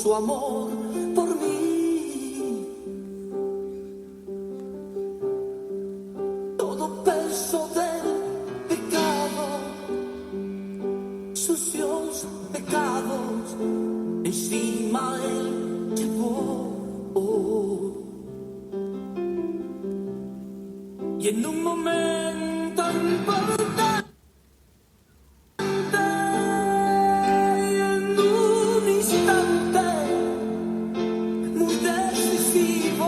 su amor por mí. Todo peso del pecado, sucios pecados, encima él llevó. Y en un momento importante, y en un instante muy decisivo,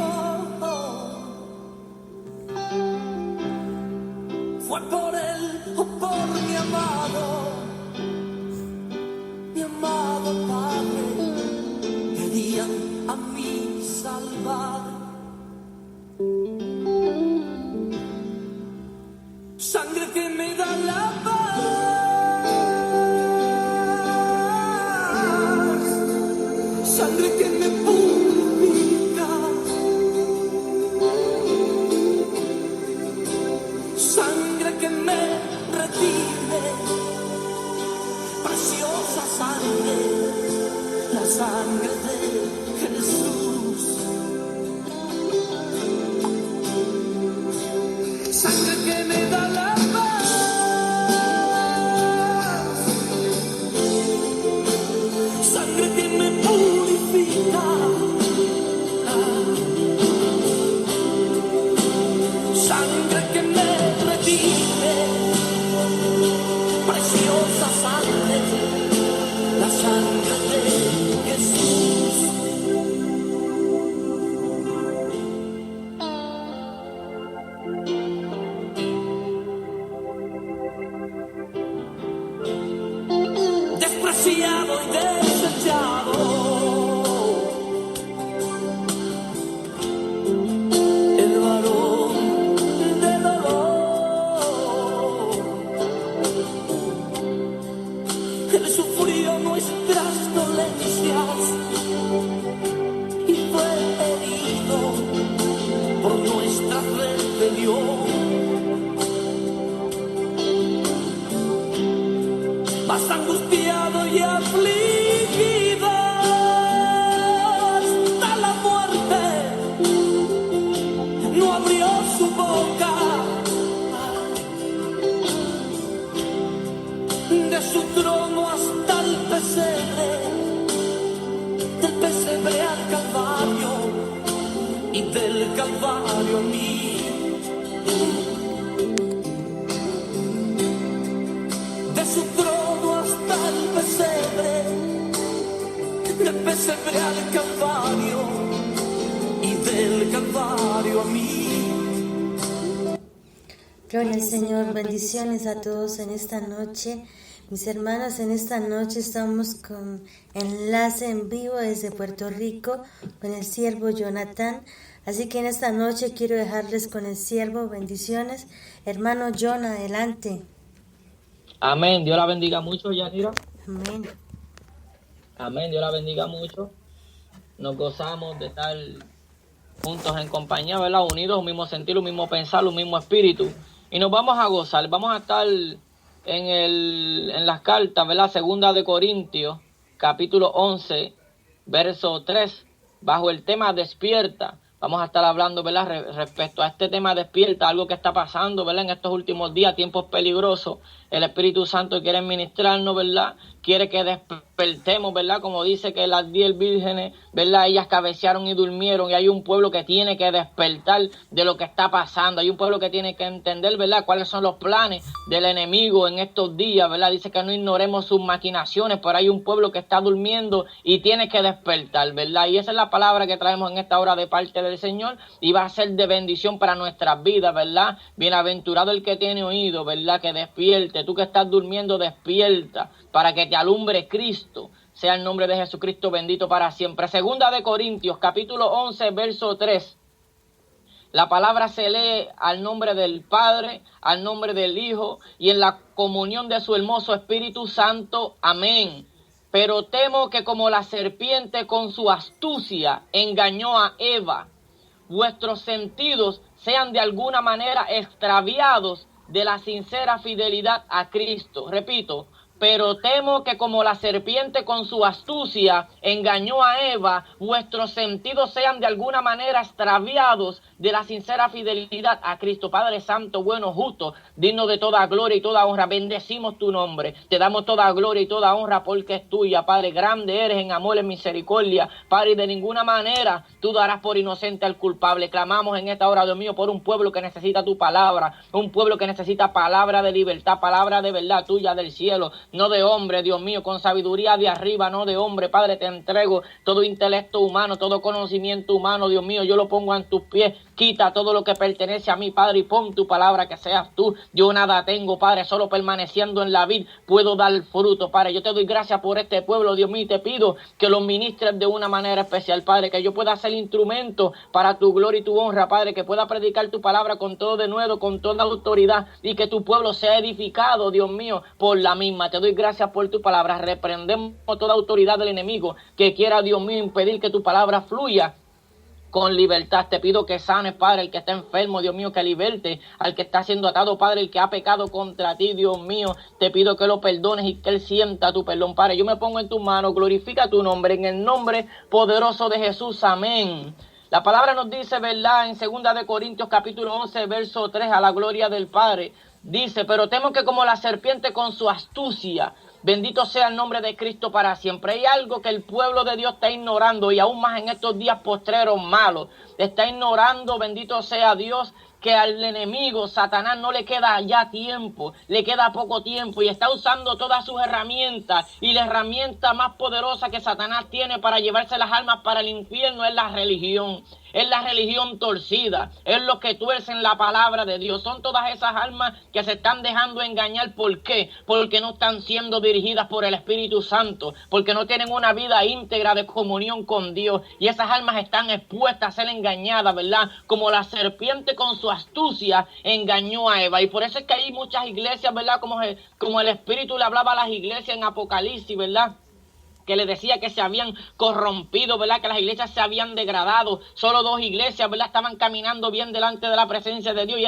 fue por él o por mi amado Padre, querían a mí salvar. Sangre que me da la paz, sangre que me purifica, sangre que me redime, preciosa sangre, la sangre de Jesús. Sangre que me da la paz, sangre que me purifica, sangre que me redime, preciosa sangre, la sangre de Jesús. Despreciado y desechado, el varón de dolor, él sufrió nuestras dolencias y fue herido por nuestra rebelión. Más angustiado y afligido hasta la muerte, no abrió su boca. De su trono hasta el pesebre, del pesebre al Calvario y del Calvario a mí. De su trono hasta el pesebre, del pesebre al Calvario y del Calvario a mí. Gloria al Señor, bendiciones a todos en esta noche. Mis hermanos, en esta noche estamos con enlace en vivo desde Puerto Rico con el siervo Jonathan. Así que en esta noche quiero dejarles con el siervo. Bendiciones. Hermano John, adelante. Amén. Dios la bendiga mucho, Yanira. Amén. Amén. Dios la bendiga mucho. Nos gozamos de estar juntos en compañía, ¿verdad? Unidos, un mismo sentir, un mismo pensar, un mismo espíritu. Y nos vamos a gozar. Vamos a estar en las cartas, ¿verdad? Segunda de Corintios, capítulo 11, verso 3, bajo el tema despierta. Vamos a estar hablando, ¿verdad? Respecto a este tema despierta, algo que está pasando, ¿verdad? En estos últimos días, tiempos peligrosos. El Espíritu Santo quiere ministrarnos, ¿verdad? Quiere que despertemos, ¿verdad? Como dice que las 10 vírgenes, ¿verdad? Ellas cabecearon y durmieron, y hay un pueblo que tiene que despertar de lo que está pasando. Hay un pueblo que tiene que entender, ¿verdad? Cuáles son los planes del enemigo en estos días, ¿verdad? Dice que no ignoremos sus maquinaciones, pero hay un pueblo que está durmiendo y tiene que despertar, ¿verdad? Y esa es la palabra que traemos en esta hora de parte del Señor, y va a ser de bendición para nuestras vidas, ¿verdad? Bienaventurado el que tiene oído, ¿verdad? Que despierte. Tú que estás durmiendo, despierta, para que te alumbre Cristo. Sea el nombre de Jesucristo bendito para siempre. Segunda de Corintios, capítulo 11, verso 3. La palabra se lee al nombre del Padre, al nombre del Hijo, y en la comunión de su hermoso Espíritu Santo. Amén. Pero temo que como la serpiente con su astucia engañó a Eva, vuestros sentidos sean de alguna manera extraviados de la sincera fidelidad a Cristo. Repito, Pero temo que como la serpiente con su astucia engañó a Eva, vuestros sentidos sean de alguna manera extraviados de la sincera fidelidad a Cristo. Padre Santo, bueno, justo, digno de toda gloria y toda honra, bendecimos tu nombre. Te damos toda gloria y toda honra porque es tuya, Padre. Grande eres en amor, en misericordia, Padre, y de ninguna manera tú darás por inocente al culpable. Clamamos en esta hora, Dios mío, por un pueblo que necesita tu palabra, un pueblo que necesita palabra de libertad, palabra de verdad tuya del cielo, no de hombre, Dios mío, con sabiduría de arriba, no de hombre. Padre, te entrego todo intelecto humano, todo conocimiento humano, Dios mío, yo lo pongo en tus pies. Quita todo lo que pertenece a mí, Padre, y pon tu palabra, que seas tú. Yo nada tengo, Padre, solo permaneciendo en la vid puedo dar fruto, Padre. Yo te doy gracias por este pueblo, Dios mío, y te pido que lo ministres de una manera especial, Padre, que yo pueda ser instrumento para tu gloria y tu honra, Padre, que pueda predicar tu palabra con todo denuedo, con toda autoridad, y que tu pueblo sea edificado, Dios mío, por la misma. Te doy gracias por tu palabra. Reprendemos toda autoridad del enemigo que quiera, Dios mío, impedir que tu palabra fluya con libertad. Te pido que sanes, Padre, el que está enfermo, Dios mío, que liberte al que está siendo atado, Padre, el que ha pecado contra ti, Dios mío. Te pido que lo perdones y que él sienta tu perdón, Padre. Yo me pongo en tus manos, glorifica tu nombre, en el nombre poderoso de Jesús, amén. La palabra nos dice, ¿verdad? En 2 de Corintios capítulo 11, verso 3, a la gloria del Padre. Dice, pero temo que como la serpiente con su astucia, bendito sea el nombre de Cristo para siempre. Hay algo que el pueblo de Dios está ignorando, y aún más en estos días postreros malos. Está ignorando, bendito sea Dios, que al enemigo, Satanás, no le queda ya tiempo, le queda poco tiempo, y está usando todas sus herramientas, y la herramienta más poderosa que Satanás tiene para llevarse las almas para el infierno es la religión. Es la religión torcida, es lo que tuercen la palabra de Dios. Son todas esas almas que se están dejando engañar. ¿Por qué? Porque no están siendo dirigidas por el Espíritu Santo, porque no tienen una vida íntegra de comunión con Dios, y esas almas están expuestas a ser engañadas, ¿verdad? Como la serpiente con su astucia engañó a Eva. Y por eso es que hay muchas iglesias, ¿verdad? Como el Espíritu le hablaba a las iglesias en Apocalipsis, ¿verdad? Que le decía que se habían corrompido, ¿verdad? Que las iglesias se habían degradado. Solo 2 iglesias, ¿verdad? Estaban caminando bien delante de la presencia de Dios.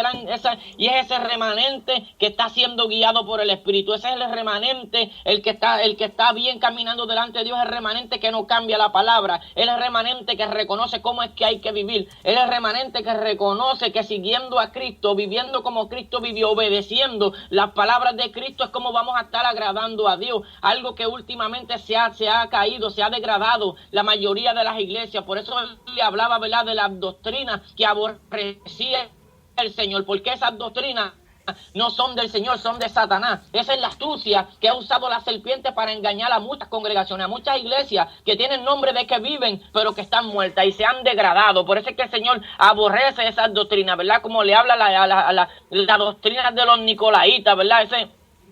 Y es ese remanente que está siendo guiado por el Espíritu. Ese es el remanente, el que está bien caminando delante de Dios. Es el remanente que no cambia la palabra. Es el remanente que reconoce cómo es que hay que vivir. Es el remanente que reconoce que siguiendo a Cristo, viviendo como Cristo vivió, obedeciendo las palabras de Cristo, es como vamos a estar agradando a Dios. Algo que últimamente se ha caído, se ha degradado la mayoría de las iglesias. Por eso él le hablaba, ¿verdad?, de las doctrinas que aborrecía el Señor, porque esas doctrinas no son del Señor, son de Satanás. Esa es la astucia que ha usado la serpiente para engañar a muchas congregaciones, a muchas iglesias que tienen nombre de que viven, pero que están muertas y se han degradado. Por eso es que el Señor aborrece esas doctrinas, ¿verdad? Como le habla la doctrina de los nicolaitas, ¿verdad?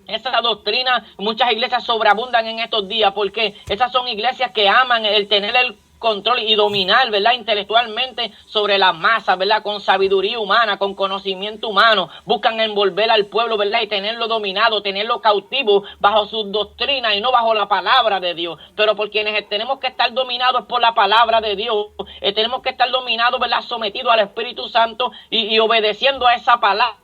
Esa doctrina, muchas iglesias sobreabundan en estos días, porque esas son iglesias que aman el tener el control y dominar, ¿verdad?, intelectualmente sobre las masas, ¿verdad?, con sabiduría humana, con conocimiento humano. Buscan envolver al pueblo, ¿verdad?, y tenerlo dominado, tenerlo cautivo bajo sus doctrinas y no bajo la palabra de Dios. Pero por quienes tenemos que estar dominados por la palabra de Dios, tenemos que estar dominados, ¿verdad?, sometidos al Espíritu Santo y obedeciendo a esa palabra.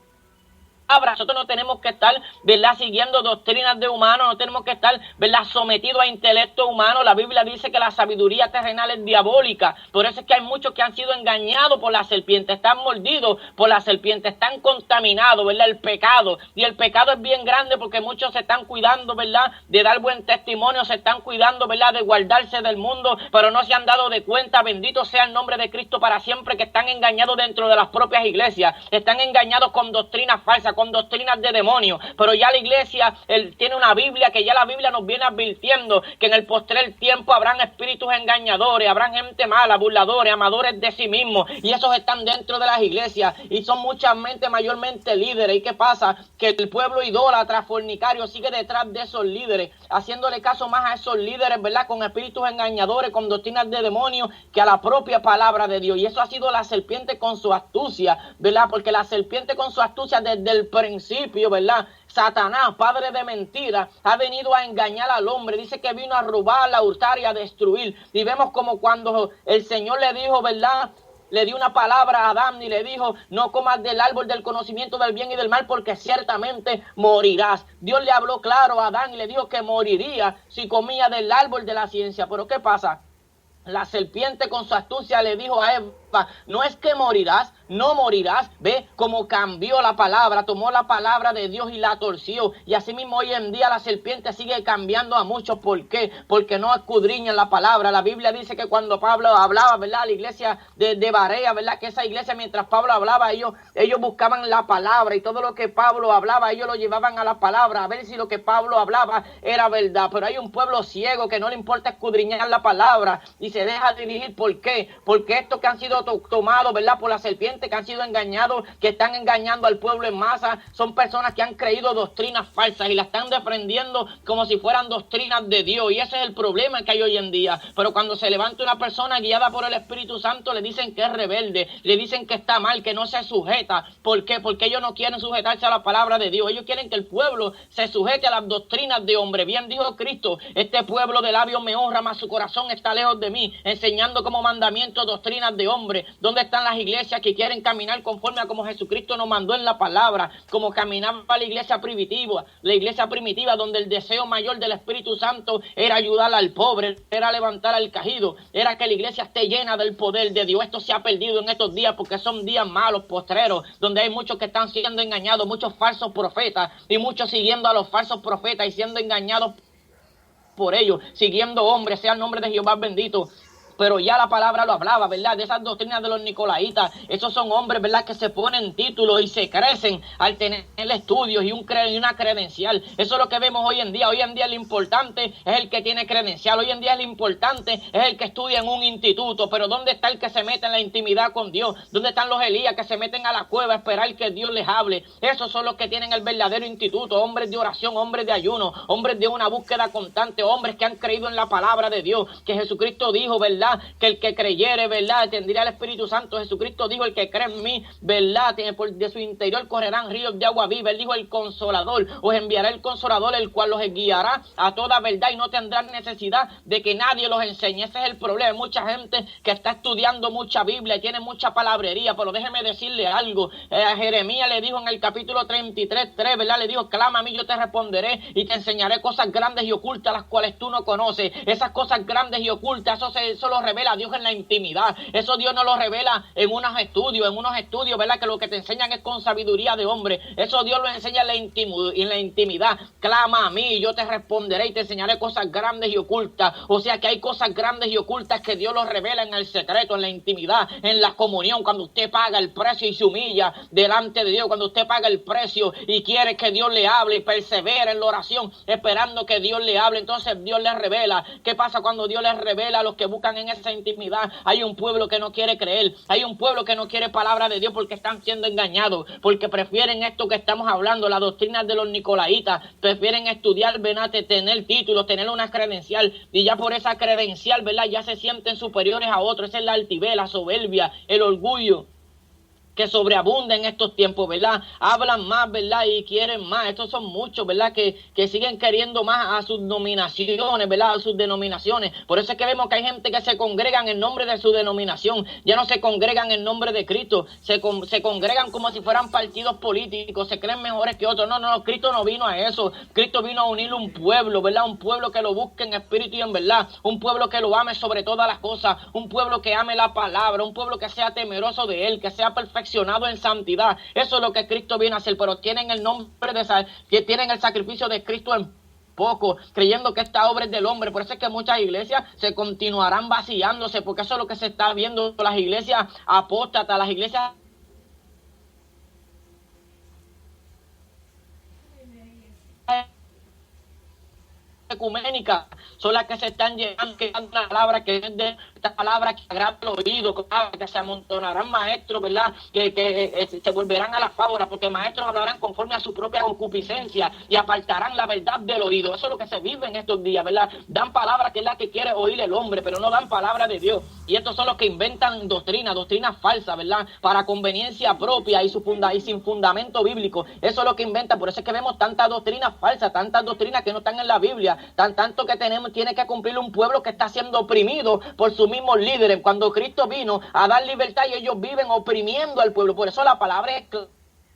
Nosotros no tenemos que estar, ¿verdad?, siguiendo doctrinas de humanos, no tenemos que estar, ¿verdad?, sometidos a intelecto humano. La Biblia dice que la sabiduría terrenal es diabólica. Por eso es que hay muchos que han sido engañados por la serpiente, están mordidos por la serpiente, están contaminados, ¿verdad?, el pecado. Y el pecado es bien grande porque muchos se están cuidando, ¿verdad?, de dar buen testimonio, se están cuidando, ¿verdad?, de guardarse del mundo, pero no se han dado de cuenta, bendito sea el nombre de Cristo para siempre, que están engañados dentro de las propias iglesias, están engañados con doctrinas falsas, con doctrinas de demonios. Pero ya la iglesia tiene una Biblia, que ya la Biblia nos viene advirtiendo que en el postrer tiempo habrán espíritus engañadores, habrán gente mala, burladores, amadores de sí mismos, y esos están dentro de las iglesias y son muchas mentes, mayormente líderes. ¿Y qué pasa? Que el pueblo idólatra, fornicario, sigue detrás de esos líderes, haciéndole caso más a esos líderes, ¿verdad?, con espíritus engañadores, con doctrinas de demonios, que a la propia palabra de Dios. Y eso ha sido la serpiente con su astucia, ¿verdad?, porque la serpiente con su astucia desde el principio, ¿verdad? Satanás, padre de mentira, ha venido a engañar al hombre. Dice que vino a robar, a hurtar y a destruir. Y vemos como cuando el Señor le dijo, ¿verdad?, le dio una palabra a Adán y le dijo, no comas del árbol del conocimiento del bien y del mal porque ciertamente morirás. Dios le habló claro a Adán y le dijo que moriría si comía del árbol de la ciencia. Pero ¿qué pasa? La serpiente con su astucia le dijo a Eva, no es que morirás, no morirás. Ve cómo cambió la palabra, tomó la palabra de Dios y la torció. Y así mismo hoy en día la serpiente sigue cambiando a muchos. ¿Por qué? Porque no escudriñan la palabra. La Biblia dice que cuando Pablo hablaba, ¿verdad? La iglesia de Barea, ¿verdad? Que esa iglesia mientras Pablo hablaba, ellos buscaban la palabra y todo lo que Pablo hablaba, ellos lo llevaban a la palabra, a ver si lo que Pablo hablaba era verdad. Pero hay un pueblo ciego que no le importa escudriñar la palabra y se deja dirigir. ¿Por qué? Porque estos que han sido tomados, ¿verdad? Por la serpiente, que han sido engañados, que están engañando al pueblo en masa, son personas que han creído doctrinas falsas y las están defendiendo como si fueran doctrinas de Dios. Y ese es el problema que hay hoy en día. Pero cuando se levanta una persona guiada por el Espíritu Santo, le dicen que es rebelde, le dicen que está mal, que no se sujeta. ¿Por qué? Porque ellos no quieren sujetarse a la palabra de Dios. Ellos quieren que el pueblo se sujete a las doctrinas de hombre. Bien dijo Cristo, este pueblo de labios me honra, mas su corazón está lejos de mí, enseñando como mandamiento doctrinas de hombre. ¿Dónde están las iglesias que quieren caminar conforme a como Jesucristo nos mandó en la palabra? Como caminaba la iglesia primitiva, donde el deseo mayor del Espíritu Santo era ayudar al pobre, era levantar al caído, era que la iglesia esté llena del poder de Dios. Esto se ha perdido en estos días porque son días malos, postreros, donde hay muchos que están siendo engañados, muchos falsos profetas y muchos siguiendo a los falsos profetas y siendo engañados por ellos, siguiendo hombres, sea el nombre de Jehová bendito. Pero ya la palabra lo hablaba, ¿verdad? De esas doctrinas de los nicolaitas. Esos son hombres, ¿verdad? Que se ponen títulos y se crecen al tener estudios y una credencial. Eso es lo que vemos hoy en día. Hoy en día lo importante es el que tiene credencial. Hoy en día lo importante es el que estudia en un instituto. Pero ¿dónde está el que se mete en la intimidad con Dios? ¿Dónde están los Elías que se meten a la cueva a esperar que Dios les hable? Esos son los que tienen el verdadero instituto. Hombres de oración, hombres de ayuno, hombres de una búsqueda constante, hombres que han creído en la palabra de Dios. Que Jesucristo dijo, ¿verdad? Que el que creyere, ¿verdad? Tendría el Espíritu Santo. Jesucristo dijo, el que cree en mí, ¿verdad? De su interior correrán ríos de agua viva. Él dijo, el Consolador, os enviará el Consolador, el cual los guiará a toda verdad y no tendrán necesidad de que nadie los enseñe. Ese es el problema. Hay mucha gente que está estudiando mucha Biblia y tiene mucha palabrería, pero déjeme decirle algo. A Jeremías le dijo en el capítulo 33:3, ¿verdad? Le dijo, clama a mí, yo te responderé y te enseñaré cosas grandes y ocultas, las cuales tú no conoces. Esas cosas grandes y ocultas, eso lo revela Dios en la intimidad. Eso Dios no lo revela en unos estudios, ¿verdad? Que lo que te enseñan es con sabiduría de hombre. Eso Dios lo enseña en la intimidad. Clama a mí y yo te responderé y te enseñaré cosas grandes y ocultas. O sea que hay cosas grandes y ocultas que Dios los revela en el secreto, en la intimidad, en la comunión. Cuando usted paga el precio y se humilla delante de Dios, cuando usted paga el precio y quiere que Dios le hable y persevera en la oración esperando que Dios le hable, entonces Dios le revela. ¿Qué pasa cuando Dios les revela a los que buscan en esa intimidad? Hay un pueblo que no quiere creer, hay un pueblo que no quiere palabra de Dios porque están siendo engañados, porque prefieren esto que estamos hablando, la doctrina de los nicolaitas, prefieren estudiar, ¿verdad? Tener títulos, tener una credencial, y ya por esa credencial, ¿verdad? Ya se sienten superiores a otros. Esa es la altivez, la soberbia, el orgullo que sobreabunda en estos tiempos, ¿verdad? Hablan más, ¿verdad? Y quieren más. Estos son muchos, ¿verdad? Que siguen queriendo más a sus nominaciones, ¿verdad? A sus denominaciones. Por eso es que vemos que hay gente que se congregan en nombre de su denominación. Ya no se congregan en nombre de Cristo. Se congregan como si fueran partidos políticos. Se creen mejores que otros. No, Cristo no vino a eso. Cristo vino a unir un pueblo, ¿verdad? Un pueblo que lo busque en espíritu y en verdad. Un pueblo que lo ame sobre todas las cosas. Un pueblo que ame la palabra. Un pueblo que sea temeroso de Él, que sea perfecto en santidad. Eso es lo que Cristo viene a hacer, pero tienen el nombre que tienen el sacrificio de Cristo en poco, creyendo que esta obra es del hombre. Por eso es que muchas iglesias se continuarán vaciándose, porque eso es lo que se está viendo, las iglesias apóstatas, las iglesias ecuménicas son las que se están llenando, que dan una palabra que es de esta palabra que agrada el oído, que se amontonarán maestros, ¿verdad? Que se volverán a la fábula, porque maestros hablarán conforme a su propia concupiscencia y apartarán la verdad del oído. Eso es lo que se vive en estos días, ¿verdad? Dan palabra que es la que quiere oír el hombre, pero no dan palabra de Dios. Y estos son los que inventan doctrinas falsas, ¿verdad? Para conveniencia propia y sin fundamento bíblico. Eso es lo que inventan. Por eso es que vemos tantas doctrinas falsas, tantas doctrinas que no están en la Biblia, tanto que tenemos tiene que cumplir un pueblo que está siendo oprimido por sus mismos líderes. Cuando Cristo vino a dar libertad y ellos viven oprimiendo al pueblo. Por eso la palabra es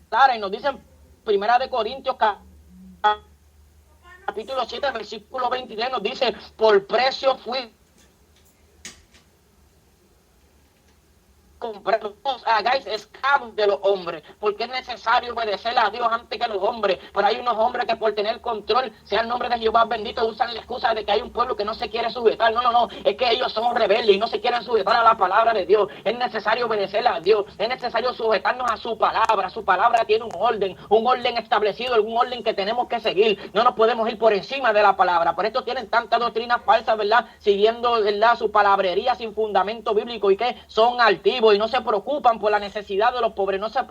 clara y nos dice en 1 Corintios capítulo 7, versículo 23, nos dice: por precio fui comprado, os hagáis esclavos de los hombres, porque es necesario obedecer a Dios antes que a los hombres. Pero hay unos hombres que por tener control, sea el nombre de Jehová bendito, usan la excusa de que hay un pueblo que no se quiere sujetar. No, es que ellos son rebeldes y no se quieren sujetar a la palabra de Dios. Es necesario obedecer a Dios, es necesario sujetarnos a su palabra. Su palabra tiene un orden establecido, un orden que tenemos que seguir. No nos podemos ir por encima de la palabra. Por esto tienen tantas doctrinas falsas, ¿verdad? Siguiendo, ¿verdad?, su palabrería sin fundamento bíblico, y que son altivos y no se preocupan por la necesidad de los pobres, no se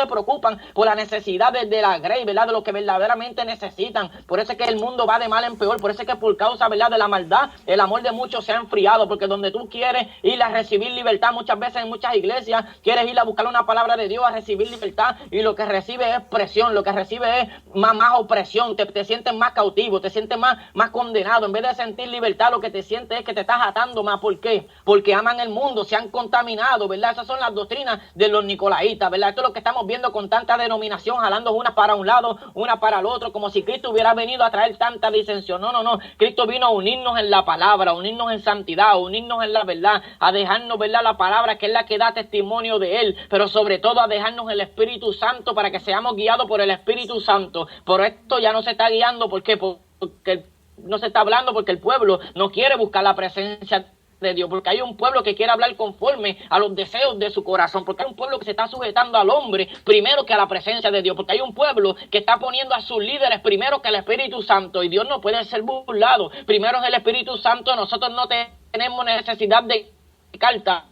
preocupan por la necesidad de la grey, ¿verdad?, de lo que verdaderamente necesitan. Por eso es que el mundo va de mal en peor. Por eso es que por causa, ¿verdad?, de la maldad, el amor de muchos se ha enfriado, porque donde tú quieres ir a recibir libertad, muchas veces en muchas iglesias quieres ir a buscar una palabra de Dios, a recibir libertad, y lo que recibe es presión, lo que recibe es más opresión, te sientes más cautivo, te sientes más condenado. En vez de sentir libertad, lo que te sientes es que te estás atando más. ¿Por qué? Porque aman el mundo, se han contaminado, ¿verdad? Esas son las doctrinas de los nicolaitas, ¿verdad? Esto es lo que estamos viendo con tanta denominación, jalando una para un lado, una para el otro, como si Cristo hubiera venido a traer tanta disensión. No. Cristo vino a unirnos en la palabra, a unirnos en santidad, a unirnos en la verdad, a dejarnos, ¿verdad?, la palabra, que es la que da testimonio de Él, pero sobre todo a dejarnos el Espíritu Santo para que seamos guiados por el Espíritu Santo. Por esto ya no se está guiando, ¿por qué? Porque no se está hablando porque el pueblo no quiere buscar la presencia de Dios, porque hay un pueblo que quiere hablar conforme a los deseos de su corazón, porque hay un pueblo que se está sujetando al hombre primero que a la presencia de Dios, porque hay un pueblo que está poniendo a sus líderes primero que el Espíritu Santo, y Dios no puede ser burlado. Primero es el Espíritu Santo. Nosotros no tenemos necesidad de carta,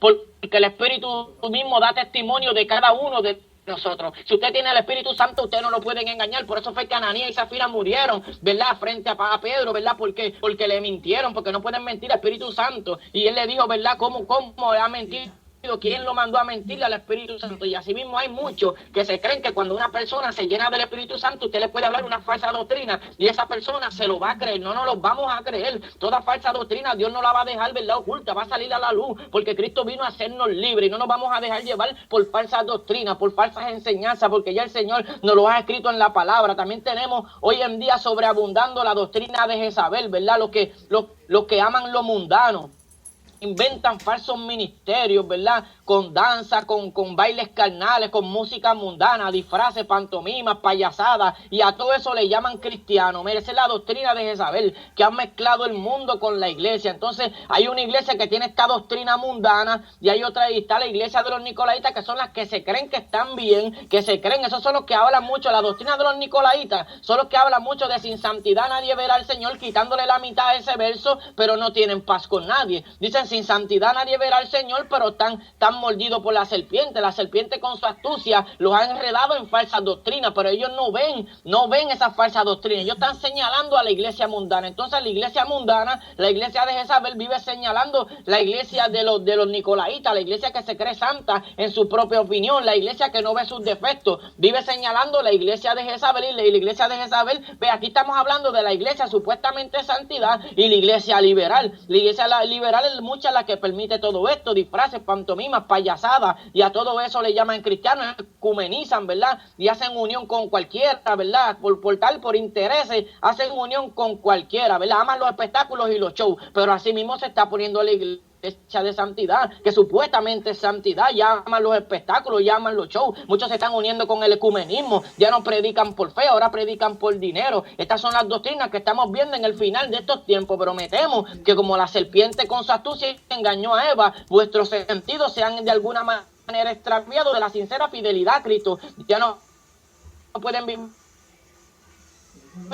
porque el Espíritu mismo da testimonio de cada uno de nosotros. Si usted tiene el Espíritu Santo, usted no lo pueden engañar. Por eso fue que Ananías y Zafira murieron, ¿verdad?, frente a Pedro, ¿verdad? Porque le mintieron, porque no pueden mentir al Espíritu Santo. Y él le dijo, ¿verdad?, ¿cómo ha mentido? ¿Quién lo mandó a mentirle al Espíritu Santo? Y así mismo hay muchos que se creen que cuando una persona se llena del Espíritu Santo, usted le puede hablar una falsa doctrina y esa persona se lo va a creer. No los vamos a creer. Toda falsa doctrina Dios no la va a dejar, ¿verdad?, oculta, va a salir a la luz, porque Cristo vino a hacernos libres, y no nos vamos a dejar llevar por falsas doctrinas, por falsas enseñanzas, porque ya el Señor nos lo ha escrito en la palabra. También tenemos hoy en día sobreabundando la doctrina de Jezabel, ¿verdad? Los que aman lo mundano, inventan falsos ministerios, ¿verdad?, con danza, con bailes carnales, con música mundana, disfraces, pantomimas, payasadas, y a todo eso le llaman cristiano. Mire, esa es la doctrina de Jezabel, que han mezclado el mundo con la iglesia. Entonces hay una iglesia que tiene esta doctrina mundana, y hay otra, y está la iglesia de los nicolaitas, que son las que se creen que están bien, que se creen, esos son los que hablan mucho, la doctrina de los nicolaitas, son los que hablan mucho de sin santidad nadie verá al Señor, quitándole la mitad de ese verso, pero no tienen paz con nadie. Dicen, sin santidad nadie verá al Señor, pero están mordidos por la serpiente. La serpiente con su astucia los ha enredado en falsas doctrinas, pero ellos no ven esas falsas doctrinas. Ellos están señalando a la iglesia mundana. Entonces la iglesia mundana, la iglesia de Jezabel, vive señalando la iglesia de los nicolaitas, la iglesia que se cree santa en su propia opinión, la iglesia que no ve sus defectos, vive señalando la iglesia de Jezabel, y la iglesia de Jezabel, ve, aquí estamos hablando de la iglesia supuestamente santidad y la iglesia liberal. La iglesia liberal es mucha la que permite todo esto, disfraces, pantomimas, payasadas, y a todo eso le llaman cristianos, ecumenizan, ¿verdad? Y hacen unión con cualquiera, ¿verdad? Por intereses, hacen unión con cualquiera, ¿verdad? Aman los espectáculos y los shows, pero así mismo se está poniendo la iglesia de santidad, que supuestamente es santidad, llaman los espectáculos, llaman los shows. Muchos se están uniendo con el ecumenismo, ya no predican por fe, ahora predican por dinero. Estas son las doctrinas que estamos viendo en el final de estos tiempos, pero me temo que como la serpiente con su astucia engañó a Eva, vuestros sentidos se han de alguna manera extraviados de la sincera fidelidad a Cristo. Ya no pueden vivir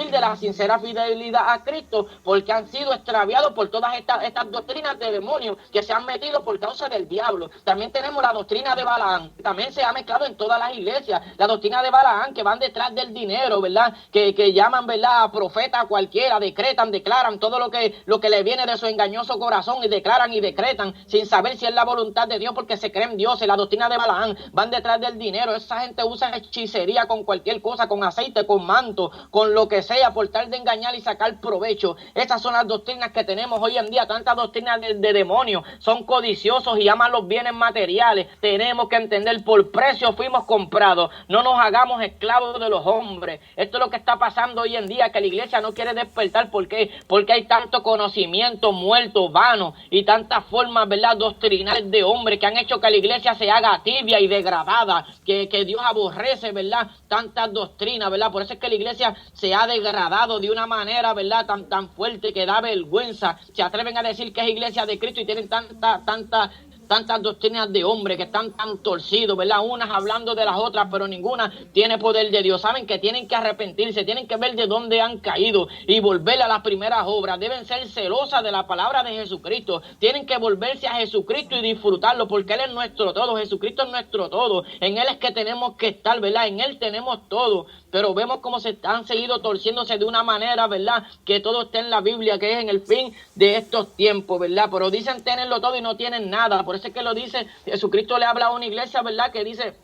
de la sincera fidelidad a Cristo, porque han sido extraviados por todas estas doctrinas de demonios que se han metido por causa del diablo. También tenemos la doctrina de Balaam, también se ha mezclado en todas las iglesias, la doctrina de Balaam, que van detrás del dinero, ¿verdad? Que llaman, ¿verdad?, a profeta a cualquiera, declaran todo lo que le viene de su engañoso corazón, y decretan sin saber si es la voluntad de Dios, porque se creen dioses. La doctrina de Balaam, van detrás del dinero. Esa gente usa hechicería con cualquier cosa, con aceite, con manto, con lo que sea, por tal de engañar y sacar provecho. Esas son las doctrinas que tenemos hoy en día, tantas doctrinas de demonios, son codiciosos y aman los bienes materiales. Tenemos que entender, por precio fuimos comprados, no nos hagamos esclavos de los hombres. Esto es lo que está pasando hoy en día, que la iglesia no quiere despertar. ¿Por qué? Porque hay tanto conocimiento muerto, vano, y tantas formas, ¿verdad?, doctrinales de hombres que han hecho que la iglesia se haga tibia y degradada, que Dios aborrece, ¿verdad?, tantas doctrinas, ¿verdad? Por eso es que la iglesia se ha degradado de una manera, ¿verdad?, tan fuerte que da vergüenza. Se atreven a decir que es iglesia de Cristo y tienen tantas doctrinas de hombres que están tan torcidos, ¿verdad? Unas hablando de las otras, pero ninguna tiene poder de Dios. Saben que tienen que arrepentirse, tienen que ver de dónde han caído y volver a las primeras obras. Deben ser celosas de la palabra de Jesucristo. Tienen que volverse a Jesucristo y disfrutarlo, porque Él es nuestro todo. Jesucristo es nuestro todo. En Él es que tenemos que estar, ¿verdad? En Él tenemos todo. Pero vemos cómo se han seguido torciéndose de una manera, ¿verdad?, que todo está en la Biblia, que es en el fin de estos tiempos, ¿verdad? Pero dicen tenerlo todo y no tienen nada. Por eso es que lo dice, Jesucristo le habla a una iglesia, ¿verdad?, que dice,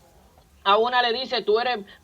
a una le dice,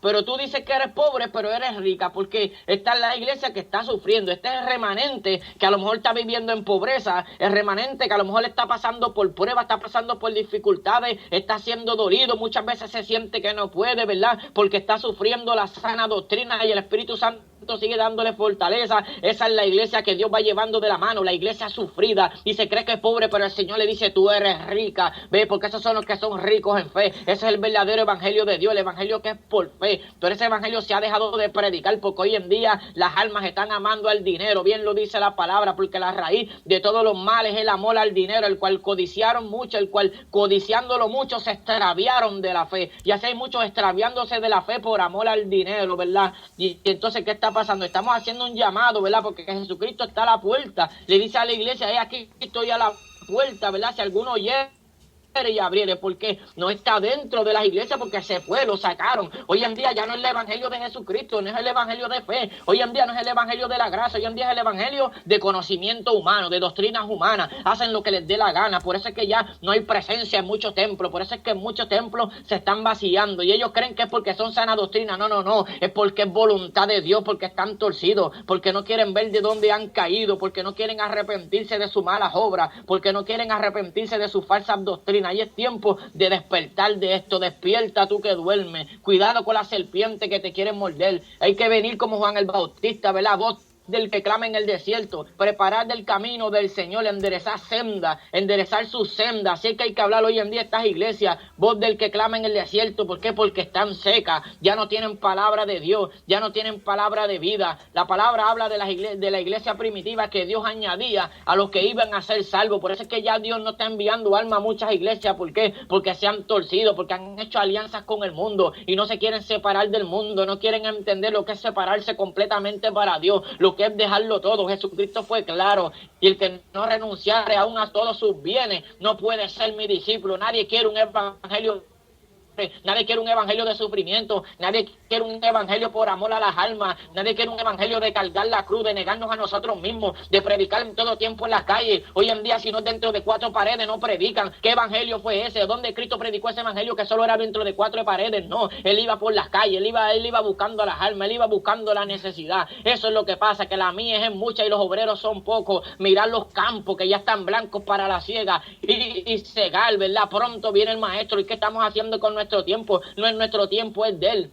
pero tú dices que eres pobre, pero eres rica, porque esta es la iglesia que está sufriendo. Este es el remanente que a lo mejor está viviendo en pobreza, el remanente que a lo mejor está pasando por pruebas, está pasando por dificultades, está siendo dolido, muchas veces se siente que no puede, ¿verdad?, porque está sufriendo la sana doctrina y el Espíritu Santo sigue dándole fortaleza. Esa es la iglesia que Dios va llevando de la mano, la iglesia sufrida, y se cree que es pobre, pero el Señor le dice, tú eres rica, ve, porque esos son los que son ricos en fe. Ese es el verdadero evangelio de Dios, el evangelio que es por fe. Pero ese evangelio se ha dejado de predicar, porque hoy en día las almas están amando al dinero, bien lo dice la palabra, porque la raíz de todos los males es el amor al dinero, el cual codiciaron mucho, el cual codiciándolo mucho se extraviaron de la fe, y así hay muchos extraviándose de la fe por amor al dinero, ¿verdad? Y entonces, ¿qué está pasando? Estamos haciendo un llamado, ¿verdad? Porque Jesucristo está a la puerta. Le dice a la iglesia, aquí estoy a la puerta, ¿verdad? Si alguno oye y abriere, porque no está dentro de las iglesias, porque se fue, lo sacaron. Hoy en día ya no es el evangelio de Jesucristo, no es el evangelio de fe, hoy en día no es el evangelio de la gracia, hoy en día es el evangelio de conocimiento humano, de doctrinas humanas. Hacen lo que les dé la gana. Por eso es que ya no hay presencia en muchos templos, por eso es que en muchos templos se están vaciando, y ellos creen que es porque son sana doctrina. No, es porque es voluntad de Dios, porque están torcidos, porque no quieren ver de dónde han caído, porque no quieren arrepentirse de sus malas obras, porque no quieren arrepentirse de sus falsas doctrinas. Y es tiempo de despertar de esto. Despierta tú que duermes. Cuidado con la serpiente que te quiere morder. Hay que venir como Juan el Bautista, ¿verdad? Voz del que clama en el desierto, preparar del camino del Señor, enderezar senda, enderezar sus sendas. Así que hay que hablar hoy en día estas iglesias, voz del que clama en el desierto. ¿Por qué? Porque están secas, ya no tienen palabra de Dios, ya no tienen palabra de vida. La palabra habla de la iglesia primitiva que Dios añadía a los que iban a ser salvos. Por eso es que ya Dios no está enviando alma a muchas iglesias. ¿Por qué? Porque se han torcido, porque han hecho alianzas con el mundo y no se quieren separar del mundo, no quieren entender lo que es separarse completamente para Dios, lo que es dejarlo todo. Jesucristo fue claro, y el que no renunciare aún a todos sus bienes no puede ser mi discípulo. Nadie quiere un evangelio, nadie quiere un evangelio de sufrimiento, nadie quiere un evangelio por amor a las almas, nadie quiere un evangelio de cargar la cruz, de negarnos a nosotros mismos, de predicar en todo tiempo en la calle. Hoy en día, si no es dentro de 4 paredes, no predican. ¿Qué evangelio fue ese? ¿Dónde Cristo predicó ese evangelio que solo era dentro de 4 paredes? No, Él iba por las calles, él iba buscando a las almas, Él iba buscando la necesidad. Eso es lo que pasa, que la mies es mucha y los obreros son pocos. Mirar los campos que ya están blancos para la siega y cegar, ¿verdad? Pronto viene el maestro. ¿Y qué estamos haciendo con nuestro tiempo? No es nuestro tiempo, es de Él.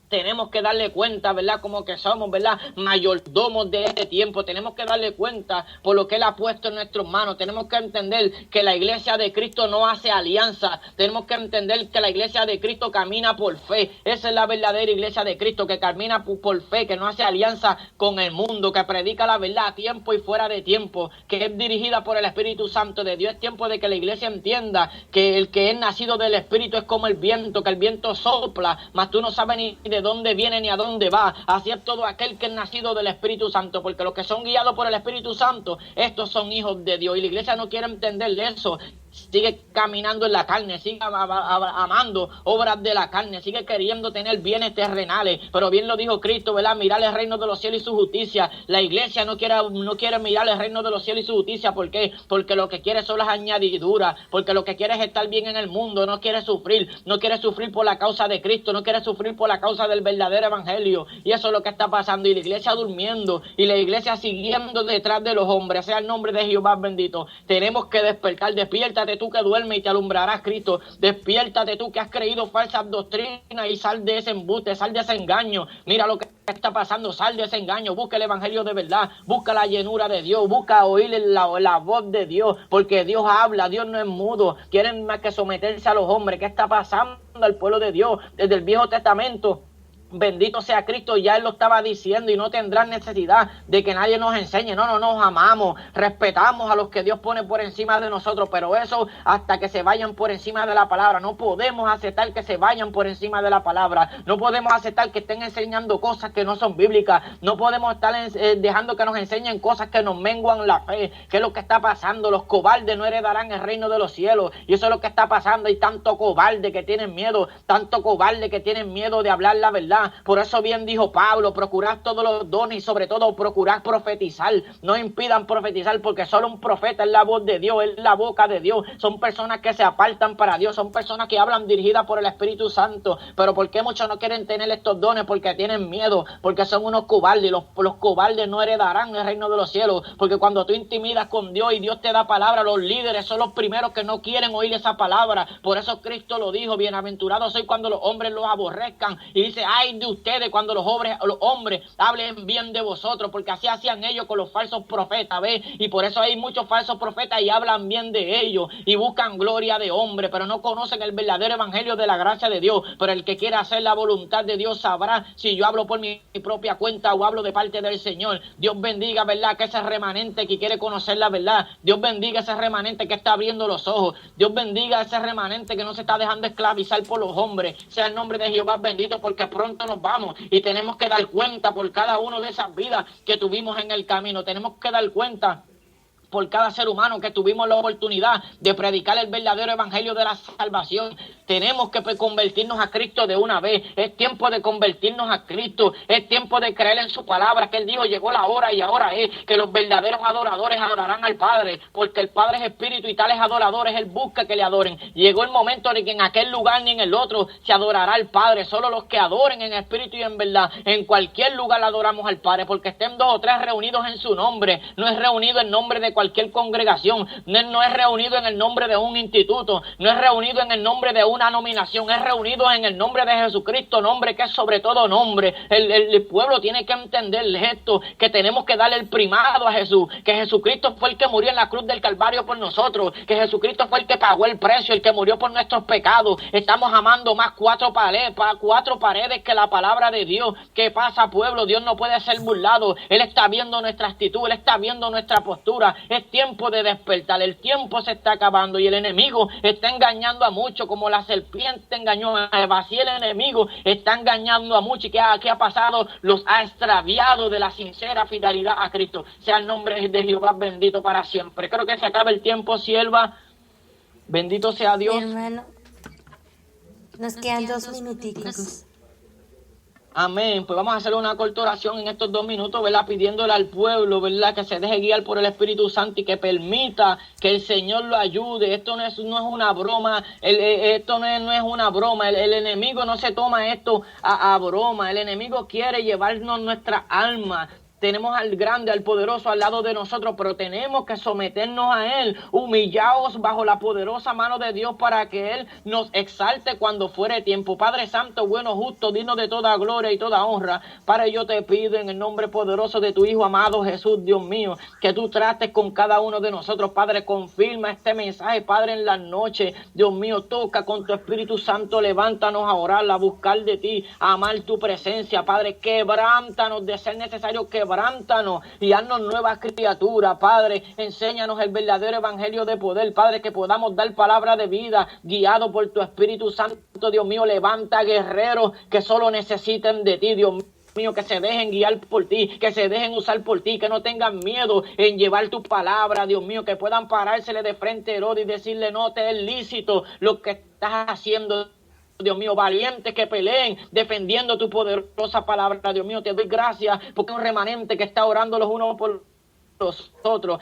Tenemos que darle cuenta, ¿verdad? Como que somos, ¿verdad?, mayordomos de este tiempo. Tenemos que darle cuenta por lo que Él ha puesto en nuestras manos. Tenemos que entender que la iglesia de Cristo no hace alianza. Tenemos que entender que la iglesia de Cristo camina por fe. Esa es la verdadera iglesia de Cristo, que camina por fe, que no hace alianza con el mundo, que predica la verdad a tiempo y fuera de tiempo, que es dirigida por el Espíritu Santo de Dios. Es tiempo de que la iglesia entienda que el que es nacido del Espíritu es como el viento, que el viento sopla, mas tú no sabes ni de dónde viene ni a dónde va. Así es todo aquel que es nacido del Espíritu Santo, porque los que son guiados por el Espíritu Santo, estos son hijos de Dios. Y la iglesia no quiere entender eso. sigue caminando en la carne, sigue amando obras de la carne, sigue queriendo tener bienes terrenales, pero bien lo dijo Cristo, ¿verdad? Mirar el reino de los cielos y su justicia. La iglesia no quiere mirar el reino de los cielos y su justicia. ¿Por qué? Porque lo que quiere son las añadiduras, porque lo que quiere es estar bien en el mundo, no quiere sufrir por la causa de Cristo, no quiere sufrir por la causa del verdadero evangelio, y eso es lo que está pasando, y la iglesia durmiendo, y la iglesia siguiendo detrás de los hombres. Sea el nombre de Jehová bendito. Tenemos que despertar. Despiértate tú que duermes y te alumbrarás Cristo. Despiértate tú que has creído falsas doctrinas y sal de ese embuste, sal de ese engaño. Mira lo que está pasando, sal de ese engaño, busca el evangelio de verdad, busca la llenura de Dios, busca oír la voz de Dios, porque Dios habla, Dios no es mudo. Quieren más que someterse a los hombres. ¿Qué está pasando al pueblo de Dios desde el Viejo Testamento? Bendito sea Cristo, ya Él lo estaba diciendo, y no tendrán necesidad de que nadie nos enseñe. No, nos amamos, respetamos a los que Dios pone por encima de nosotros, pero eso hasta que se vayan por encima de la palabra. No podemos aceptar que se vayan por encima de la palabra, no podemos aceptar que estén enseñando cosas que no son bíblicas, no podemos estar dejando que nos enseñen cosas que nos menguan la fe. ¿Qué es lo que está pasando? Los cobardes no heredarán el reino de los cielos, y eso es lo que está pasando. Hay tanto cobarde que tienen miedo, tanto cobarde que tienen miedo de hablar la verdad. Por eso bien dijo Pablo, procurad todos los dones y sobre todo procurad profetizar. No impidan profetizar, porque solo un profeta es la voz de Dios, es la boca de Dios. Son personas que se apartan para Dios, son personas que hablan dirigidas por el Espíritu Santo. Pero ¿por qué muchos no quieren tener estos dones? Porque tienen miedo, porque son unos cobardes. Los cobardes no heredarán el reino de los cielos, porque cuando tú intimidas con Dios y Dios te da palabra, los líderes son los primeros que no quieren oír esa palabra. Por eso Cristo lo dijo, bienaventurados soy cuando los hombres los aborrezcan, y dice, ay de ustedes cuando los hombres hablen bien de vosotros, porque así hacían ellos con los falsos profetas, ¿ves? Y por eso hay muchos falsos profetas y hablan bien de ellos y buscan gloria de hombre, pero no conocen el verdadero evangelio de la gracia de Dios. Pero el que quiera hacer la voluntad de Dios sabrá si yo hablo por mi propia cuenta o hablo de parte del Señor. Dios bendiga, ¿verdad?, que ese remanente que quiere conocer la verdad. Dios bendiga ese remanente que está abriendo los ojos. Dios bendiga ese remanente que no se está dejando esclavizar por los hombres. Sea el nombre de Jehová bendito, porque pronto nos vamos y tenemos que dar cuenta por cada uno de esas vidas que tuvimos en el camino. Tenemos que dar cuenta por cada ser humano que tuvimos la oportunidad de predicar el verdadero evangelio de la salvación. Tenemos que convertirnos a Cristo de una vez. Es tiempo de convertirnos a Cristo. Es tiempo de creer en su palabra, que Él dijo, llegó la hora y ahora es que los verdaderos adoradores adorarán al Padre, porque el Padre es espíritu y tales adoradores Él busca que le adoren. Llegó el momento de que en aquel lugar ni en el otro se adorará al Padre. Solo los que adoren en espíritu y en verdad, en cualquier lugar adoramos al Padre, porque estén 2 o 3 reunidos en su nombre. No es reunido en nombre de cualquier congregación, no es reunido en el nombre de un instituto, no es reunido en el nombre de una nominación, es reunido en el nombre de Jesucristo, nombre que es sobre todo nombre. El pueblo tiene que entender esto, que tenemos que darle el primado a Jesús, que Jesucristo fue el que murió en la cruz del Calvario por nosotros, que Jesucristo fue el que pagó el precio, el que murió por nuestros pecados. Estamos amando más 4 paredes que la palabra de Dios. ¿Qué pasa, pueblo? Dios no puede ser burlado. Él está viendo nuestra actitud, Él está viendo nuestra postura. Es tiempo de despertar, el tiempo se está acabando y el enemigo está engañando a muchos, como la serpiente engañó a Eva. Así el enemigo está engañando a muchos. ¿Y qué ha pasado? Los ha extraviado de la sincera fidelidad a Cristo. Sea el nombre de Jehová bendito para siempre. Creo que se acaba el tiempo, sierva. Bendito sea Dios. Mi hermano, nos quedan 2 minuticos. Amén. Pues vamos a hacer una corta oración en estos 2 minutos, ¿verdad? Pidiéndole al pueblo, ¿verdad?, que se deje guiar por el Espíritu Santo y que permita que el Señor lo ayude. Esto no es una broma. Esto no es una broma. El enemigo no se toma esto a broma. El enemigo quiere llevarnos nuestra alma. Tenemos al grande, al poderoso al lado de nosotros, pero tenemos que someternos a Él, humillados bajo la poderosa mano de Dios para que Él nos exalte cuando fuere tiempo. Padre Santo, bueno, justo, digno de toda gloria y toda honra, Padre, yo te pido en el nombre poderoso de tu Hijo amado Jesús, Dios mío, que tú trates con cada uno de nosotros. Padre, confirma este mensaje, Padre, en la noche. Dios mío, toca con tu Espíritu Santo, levántanos a orar, a buscar de ti, a amar tu presencia. Padre, quebrántanos de ser necesario, quebrántanos y haznos nuevas criaturas. Padre, enséñanos el verdadero evangelio de poder, Padre, que podamos dar palabra de vida, guiado por tu Espíritu Santo. Dios mío, levanta guerreros que solo necesiten de ti, Dios mío. mío, que se dejen guiar por ti, que se dejen usar por ti, que no tengan miedo en llevar tu palabra, Dios mío, que puedan parársele de frente a Herodes y decirle, no te es lícito lo que estás haciendo, Dios mío, valientes que peleen defendiendo tu poderosa palabra, Dios mío, te doy gracias porque es un remanente que está orando los unos por los otros.